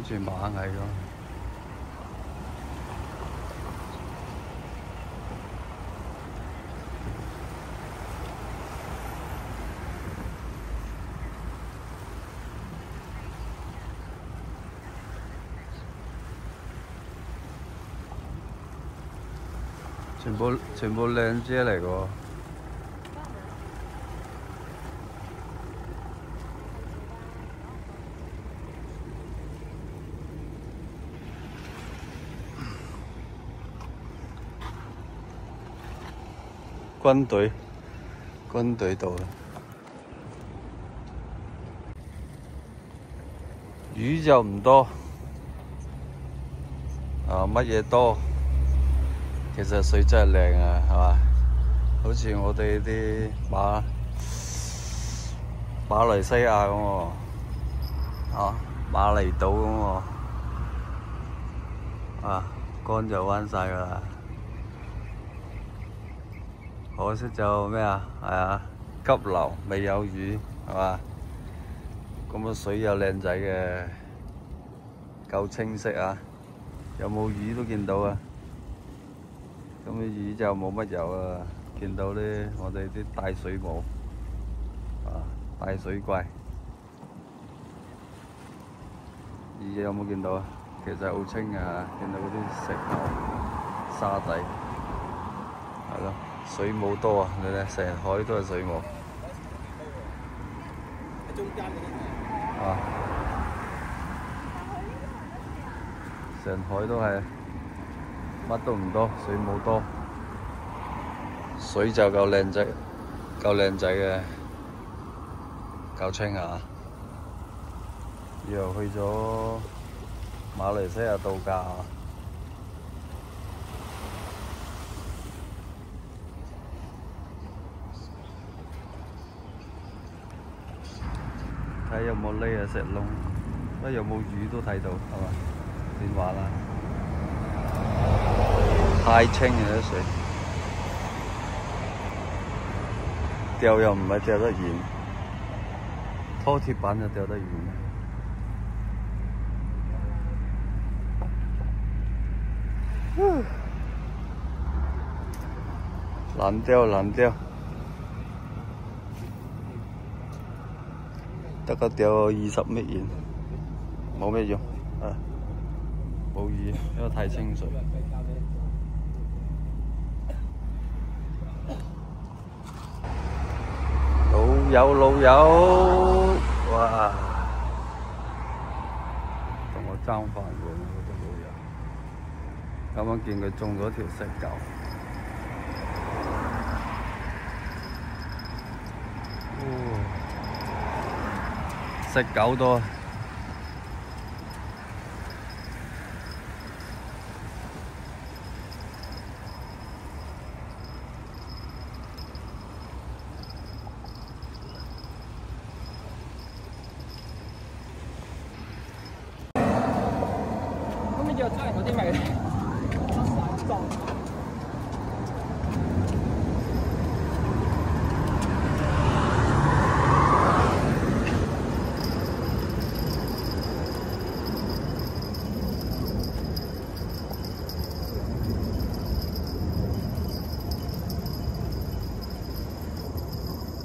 好似螞蟻咁。全部靚姐嚟㗎。軍隊到啦。魚就唔多，乜嘢多？其實水真係靚啊，係嘛？好似我哋啲馬來西亞咁喎，馬尼島咁喎，乾就彎晒㗎啦。可惜就咩啊？係啊，急流未有魚，係嘛？咁個水又靚仔嘅，夠清晰啊！有冇魚都見到啊！咁啲魚就冇乜有啊，見到咧我哋啲大水母，大水怪，魚有冇見到啊？其實好清啊，見到嗰啲石頭、沙底，係咯，水母多啊！你睇成海都係水母，成海都係。乜都唔多，水冇多，水就夠靚仔嘅，夠清啊！又去咗馬來西亞度假，睇有冇呢石窿，乜有冇魚都睇到，係嘛？電話啦。太清嘅啲水，釣又唔係釣得遠，拖鐵板就釣得遠。難釣，得個釣20米遠，冇咩用，冇魚，因為太清水。老友，哇！同我爭飯碗嗰個老友，啱啱見佢中咗條石狗，石狗多。要真係嗰啲咪裝。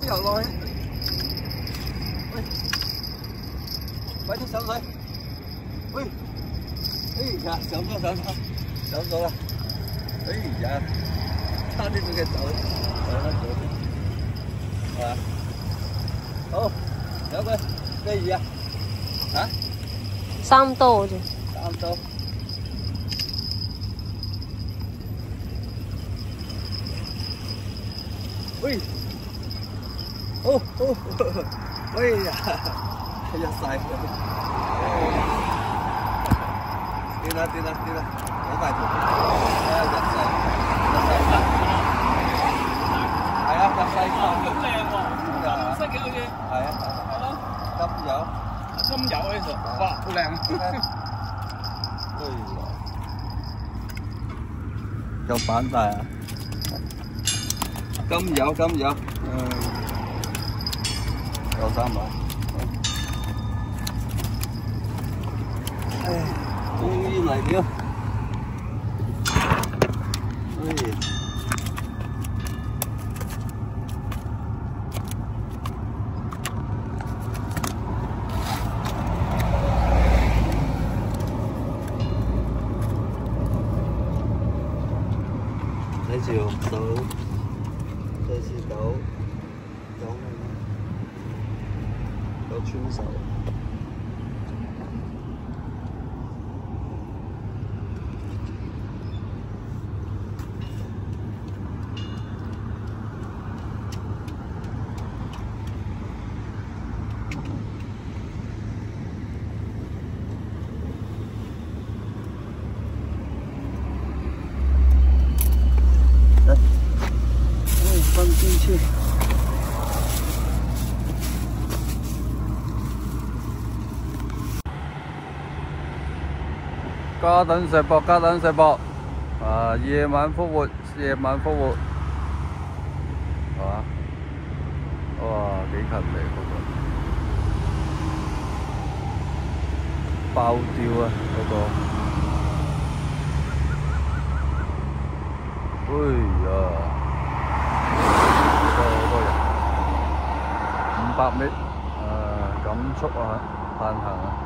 游落去，喂，快啲上水，喂。哎呀，上咗啦！哎呀，差啲俾佢走，係嘛？好，有佢咩魚啊？三刀啫。三刀。喂，哎呀，入晒。掂啦，好大條，入細，係啊，入細好靚喎，金色嘅好似，係咯，金油喺度，哇，好靚啊！夠板大啊！金油，有300。唉，終於嚟了。哎。睇住手，這是狗穿手。放進去。加等石博，加等石博。啊，夜晚復活，夜晚復活。係嘛？哇，幾近嚟嗰個。爆吊啊！嗰個。哎呀！好多人，500米，減速啊，限行啊。